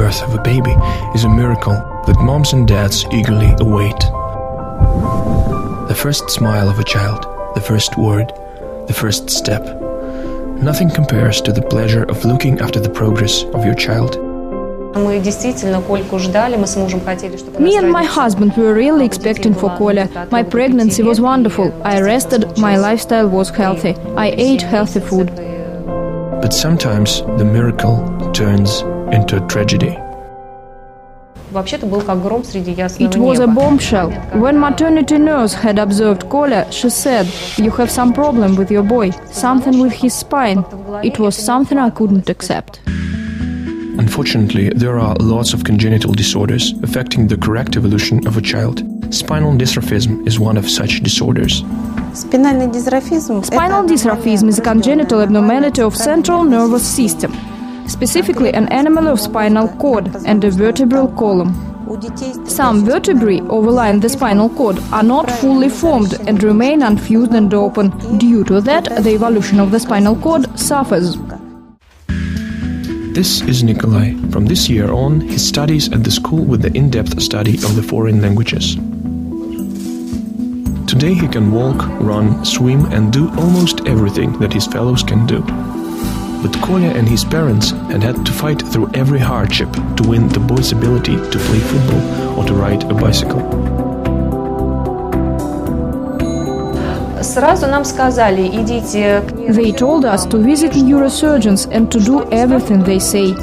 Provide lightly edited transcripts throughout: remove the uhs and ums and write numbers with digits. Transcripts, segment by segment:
birth of a baby is a miracle that moms and dads eagerly await. The first smile of a child, the first word, the first step. Nothing compares to the pleasure of looking after the progress of your child. Me and my husband were really expecting for Kolya. My pregnancy was wonderful. I rested, my lifestyle was healthy. I ate healthy food. But sometimes the miracle turns into a tragedy. It was a bombshell. When maternity nurse had observed Kolya, she said, "You have some problem with your boy, something with his spine." It was something I couldn't accept. Unfortunately, there are lots of congenital disorders affecting the correct evolution of a child. Spinal dystrophism is one of such disorders. Spinal dystrophism is a congenital abnormality of central nervous system, specifically an anomaly of spinal cord and a vertebral column. Some vertebrae overlying the spinal cord are not fully formed and remain unfused and open. Due to that, the evolution of the spinal cord suffers. This is Nikolai. From this year on, he studies at the school with the in-depth study of the foreign languages. Today he can walk, run, swim and do almost everything that his fellows can do. But Kolya and his parents had to fight through every hardship to win the boy's ability to play football or to ride a bicycle. They told us to visit neurosurgeons and to do everything they say.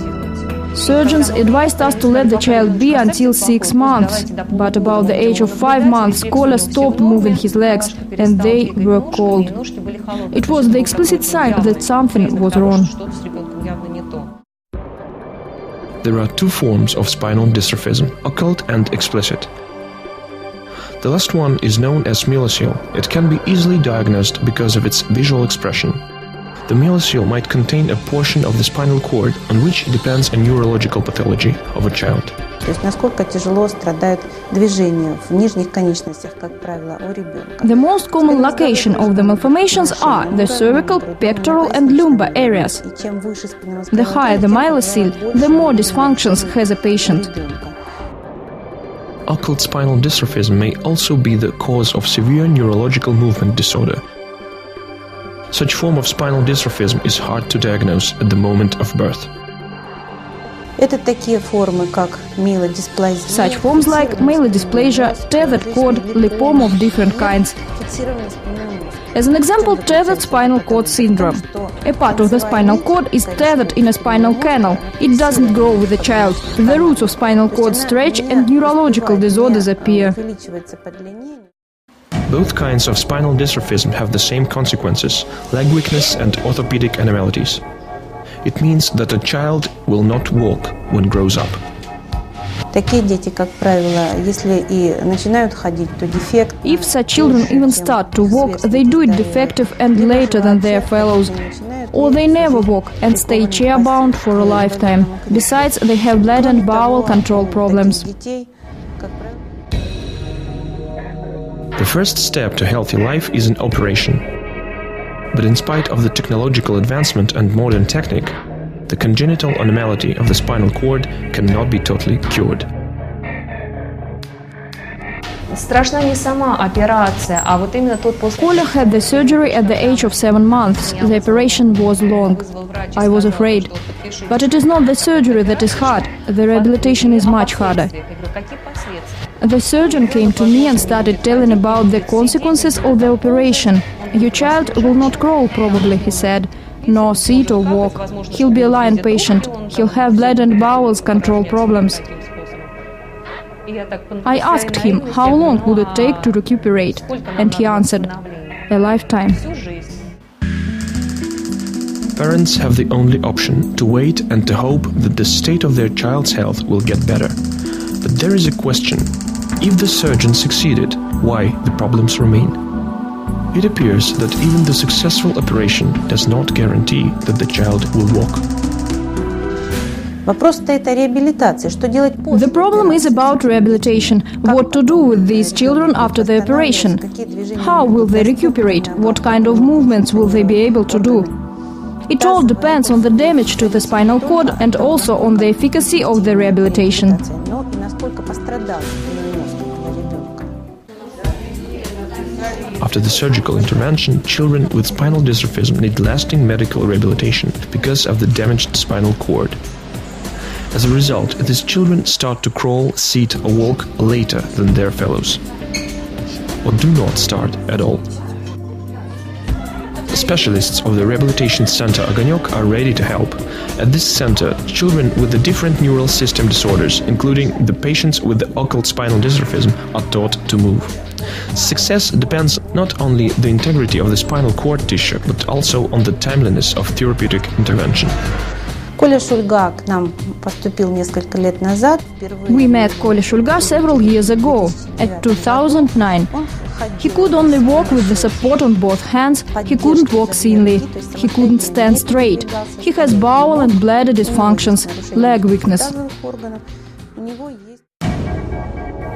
Surgeons advised us to let the child be until 6 months, but about the age of 5 months, Kolya stopped moving his legs and they were cold. It was the explicit sign that something was wrong. There are two forms of spinal dystrophism, occult and explicit. The last one is known as mielocele. It can be easily diagnosed because of its visual expression. The mielocele might contain a portion of the spinal cord on which depends a neurological pathology of a child. The most common location of the malformations are the cervical, pectoral and lumbar areas. The higher the mielocele, the more dysfunctions has a patient. Occult spinal dystrophism may also be the cause of severe neurological movement disorder. Such form of spinal dystrophism is hard to diagnose at the moment of birth. Such forms like myelodysplasia, tethered cord, lipoma of different kinds. As an example, tethered spinal cord syndrome. A part of the spinal cord is tethered in a spinal canal. It doesn't grow with the child. The roots of spinal cord stretch and neurological disorders appear. Both kinds of spinal dystrophism have the same consequences, leg weakness and orthopedic abnormalities. It means that a child will not walk when grows up. If such children even start to walk, they do it defective and later than their fellows. Or they never walk and stay chair-bound for a lifetime. Besides, they have blood and bowel control problems. The first step to healthy life is an operation. But in spite of the technological advancement and modern technique, the congenital anomaly of the spinal cord cannot be totally cured. Kolya had the surgery at the age of 7 months. The operation was long. I was afraid. But it is not the surgery that is hard. The rehabilitation is much harder. The surgeon came to me and started telling about the consequences of the operation. "Your child will not grow, probably," he said, "nor sit or walk. He'll be a lying patient. He'll have blood and bowels control problems." I asked him how long would it take to recuperate, and he answered, "A lifetime." Parents have the only option to wait and to hope that the state of their child's health will get better. But there is a question. If the surgeon succeeded, why the problems remain? It appears that even the successful operation does not guarantee that the child will walk. The problem is about rehabilitation. What to do with these children after the operation? How will they recuperate? What kind of movements will they be able to do? It all depends on the damage to the spinal cord and also on the efficacy of the rehabilitation. After the surgical intervention, children with spinal dystrophism need lasting medical rehabilitation because of the damaged spinal cord. As a result, these children start to crawl, sit or walk later than their fellows, or do not start at all. Specialists of the rehabilitation center Огонек are ready to help. At this center, children with the different neural system disorders, including the patients with the occult spinal dystrophism, are taught to move. Success depends not only the integrity of the spinal cord tissue, but also on the timeliness of therapeutic intervention. We met Коля Шульга several years ago, at 2009. He could only walk with the support on both hands, he couldn't walk sanely, he couldn't stand straight. He has bowel and bladder dysfunctions, leg weakness.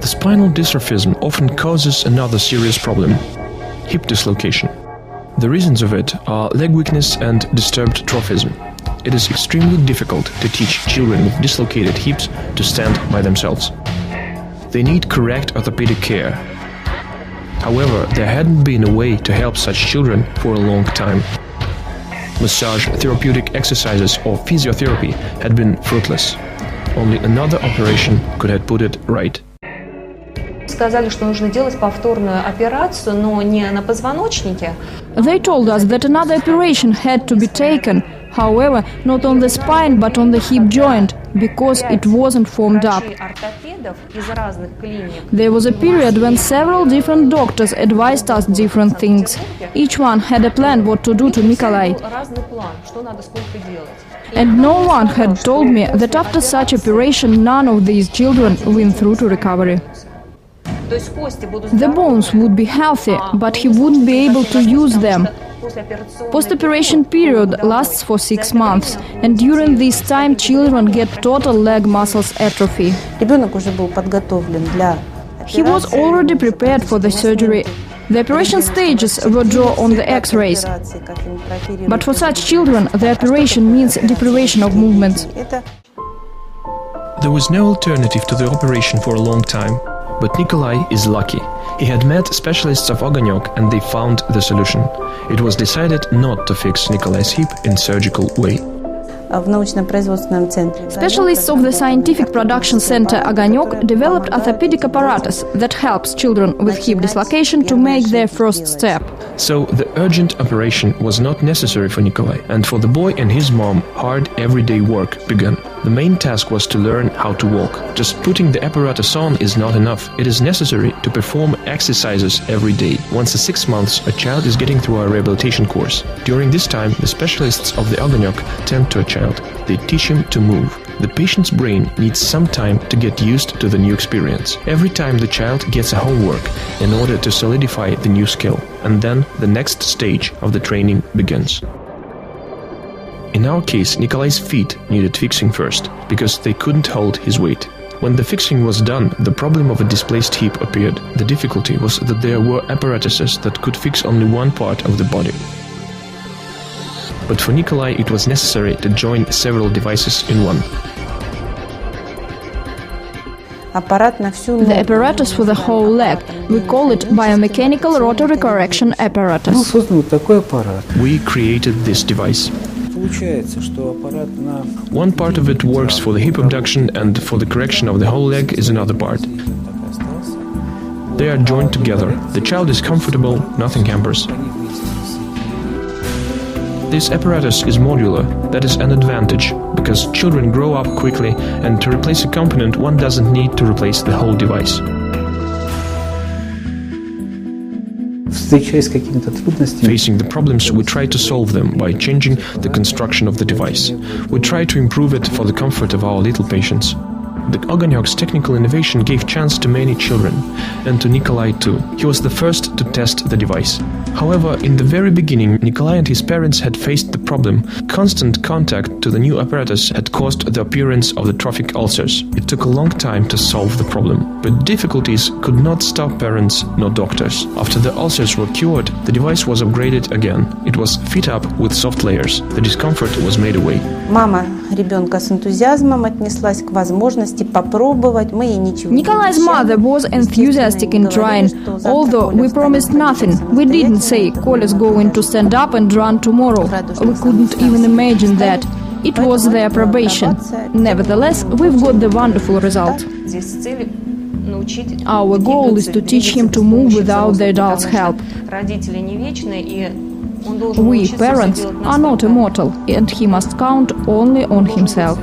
The spinal dystrophism often causes another serious problem: hip dislocation. The reasons of it are leg weakness and disturbed trophism. It is extremely difficult to teach children with dislocated hips to stand by themselves. They need correct orthopedic care. However, there hadn't been a way to help such children for a long time. Massage, therapeutic exercises or physiotherapy had been fruitless. Only another operation could have put it right. Сказали, что нужно делать повторную операцию, но не на позвоночнике. They told us that another operation had to be taken, however, not on the spine, but on the hip joint, because it wasn't formed up. There was a period when several different doctors advised us different things. Each one had a plan what to do to Nikolai. And no one had told me that after such operation none of these children went through to recovery. The bones would be healthy, but he wouldn't be able to use them. Post-operation period lasts for 6 months, and during this time children get total leg muscles atrophy. He was already prepared for the surgery. The operation stages were drawn on the X-rays. But for such children, the operation means deprivation of movement. There was no alternative to the operation for a long time. But Nikolai is lucky. He had met specialists of Огонек and they found the solution. It was decided not to fix Nikolai's hip in surgical way. Specialists of the Scientific Production Center Огонек developed orthopedic apparatus that helps children with hip dislocation to make their first step. So the urgent operation was not necessary for Nikolai, and for the boy and his mom, hard everyday work began. The main task was to learn how to walk. Just putting the apparatus on is not enough. It is necessary to perform exercises every day. Once in 6 months, a child is getting through a rehabilitation course. During this time, the specialists of the Огонек tend to a child. They teach him to move. The patient's brain needs some time to get used to the new experience. Every time the child gets a homework in order to solidify the new skill, and then the next stage of the training begins. In our case, Nikolai's feet needed fixing first, because they couldn't hold his weight. When the fixing was done, the problem of a displaced hip appeared. The difficulty was that there were apparatuses that could fix only one part of the body. But for Nikolai it was necessary to join several devices in one. The apparatus for the whole leg. We call it biomechanical rotary correction apparatus. We created this device. One part of it works for the hip abduction, and for the correction of the whole leg is another part. They are joined together. The child is comfortable, nothing hampers. This apparatus is modular. That is an advantage, because children grow up quickly, and to replace a component one doesn't need to replace the whole device. Facing the problems, we try to solve them by changing the construction of the device. We try to improve it for the comfort of our little patients. The Огонек's technical innovation gave chance to many children, and to Nikolai too. He was the first to test the device. However, in the very beginning, Nikolai and his parents had faced the problem. Constant contact to the new apparatus had caused the appearance of the trophic ulcers. It took a long time to solve the problem, but difficulties could not stop parents nor doctors. After the ulcers were cured, the device was upgraded again. It was fit up with soft layers. The discomfort was made away. Мама ребенка с энтузиазмом отнеслась к возможности попробовать. Мы ей ничего не Nikolai's обещали. mother was enthusiastic in trying, although we promised nothing. We didn't say Kolya's going to stand up and run tomorrow. We couldn't even imagine that. It was their probation. Nevertheless, we've got the wonderful result. Our goal is to teach him to move without the adults' help. We, parents, are not immortal, and he must count only on himself.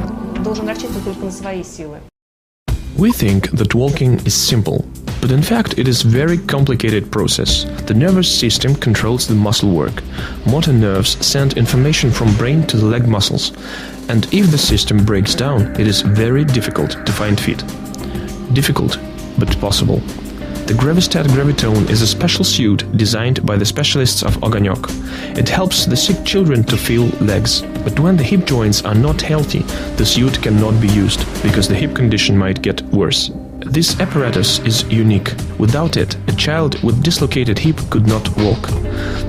We think that walking is simple, but in fact it is a very complicated process. The nervous system controls the muscle work. Motor nerves send information from brain to the leg muscles, and if the system breaks down, it is very difficult to find feet. Difficult, but possible. The Gravistat Gravitone is a special suit designed by the specialists of Огонек. It helps the sick children to feel legs. But when the hip joints are not healthy, the suit cannot be used, because the hip condition might get worse. This apparatus is unique. Without it, a child with dislocated hip could not walk.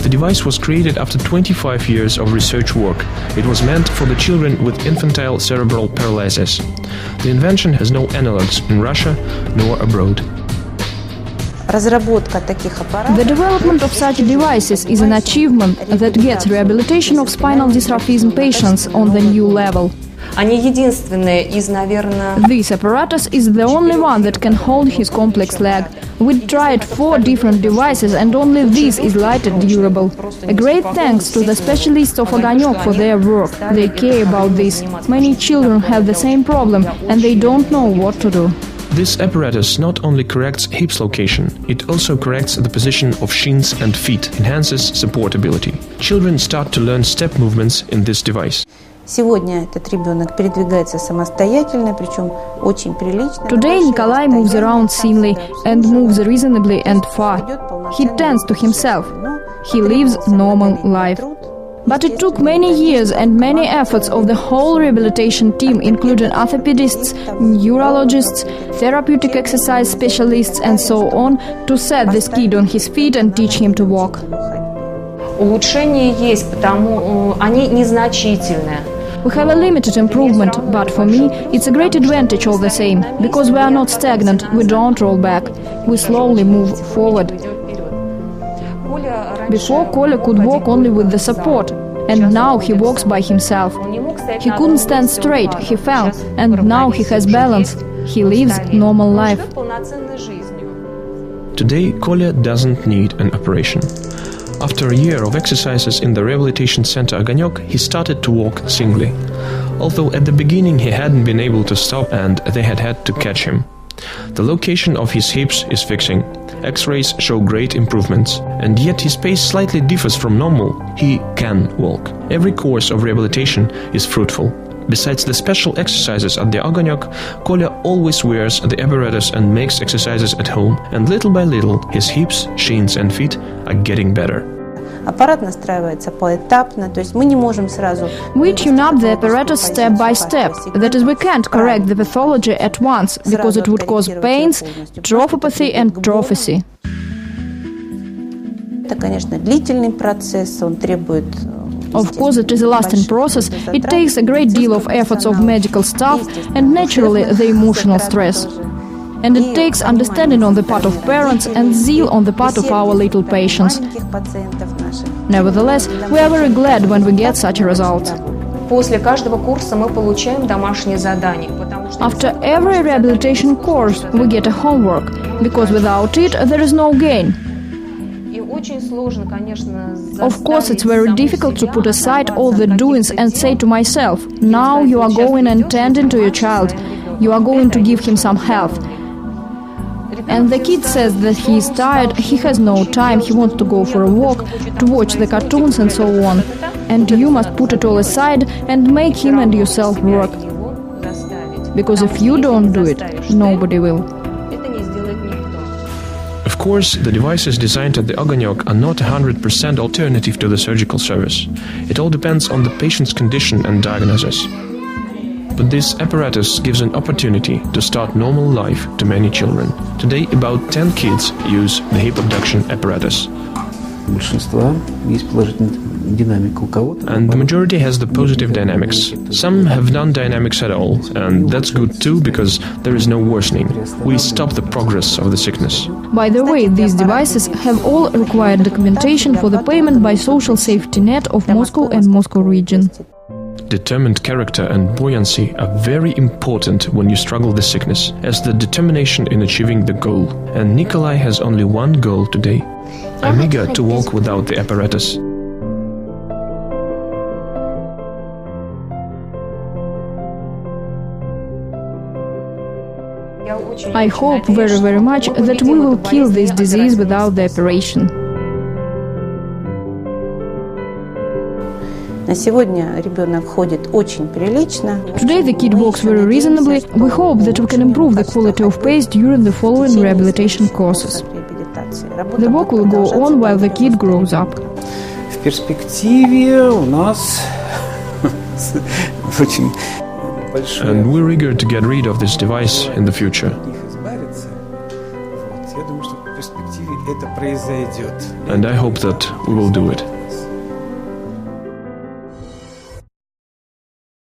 The device was created after 25 years of research work. It was meant for the children with infantile cerebral paralysis. The invention has no analogues in Russia nor abroad. The development of such devices is an achievement that gets rehabilitation of spinal dysraphism patients on the new level. This apparatus is the only one that can hold his complex leg. We tried 4 different devices and only this is light and durable. A great thanks to the specialists of Огонек for their work. They care about this. Many children have the same problem and they don't know what to do. This apparatus not only corrects hips location, it also corrects the position of shins and feet, enhances supportability. Children start to learn step movements in this device. Сегодня этот ребенок передвигается самостоятельно, причем очень прилично. Today Nikolai moves around seamlessly and moves reasonably and far. He tends to himself. He lives normal life. But it took many years and many efforts of the whole rehabilitation team, including orthopedists, neurologists, therapeutic exercise specialists and so on, to set this kid on his feet and teach him to walk. Улучшения есть, потому они незначительные. We have a limited improvement, but for me it's a great advantage all the same, because we are not stagnant, we don't roll back, we slowly move forward. Before, Kolya could walk only with the support, and now he walks by himself. He couldn't stand straight, he fell, and now he has balance. He lives normal life. Today, Kolya doesn't need an operation. After a year of exercises in the rehabilitation center Огонек, he started to walk singly. Although at the beginning he hadn't been able to stop and they had to catch him. The location of his hips is fixing. X-rays show great improvements, and yet his pace slightly differs from normal. He can walk. Every course of rehabilitation is fruitful. Besides the special exercises at the Огонек, Kolya always wears the apparatus and makes exercises at home, and little by little his hips, shins and feet are getting better. Аппарат настраивается поэтапно, то есть мы не можем сразу. We tune up the apparatus step by step. That is, we can't correct the pathology at once, because it would cause pains, trophy and trophy. Это, конечно, длительный процесс, он требует. Of course, it is a lasting process. It takes a great deal of efforts of medical staff and naturally the emotional stress. And it takes understanding on the part of parents and zeal on the part of our little patients. Nevertheless, we are very glad when we get such a result. После каждого курса мы получаем домашние задания. After every rehabilitation course, we get a homework, because without it, there is no gain. Of course, it's very difficult to put aside all the doings and say to myself, now you are going and tending to your child, you are going to give him some health. And the kid says that he is tired, he has no time, he wants to go for a walk, to watch the cartoons and so on. And you must put it all aside and make him and yourself work. Because if you don't do it, nobody will. Of course, the devices designed at the Огонек are not 100% alternative to the surgical service. It all depends on the patient's condition and diagnosis. But this apparatus gives an opportunity to start normal life to many children. Today, about 10 kids use the hip abduction apparatus. And the majority has the positive dynamics. Some have none dynamics at all, and that's good too, because there is no worsening. We stop the progress of the sickness. By the way, these devices have all required documentation for the payment by social safety net of Moscow and Moscow region. Determined character and buoyancy are very important when you struggle with sickness, as the determination in achieving the goal. And Nikolai has only one goal today. I'm eager to walk without the apparatus. I hope very, very much that we will kill this disease without the operation. Today the kid walks very reasonably. We hope that we can improve the quality of pace during the following rehabilitation courses. The work will go on while the kid grows up. В перспективе у нас очень большое. And we're eager to get rid of this device in the future. Я думаю, что в перспективе это произойдет. And I hope that we will do it.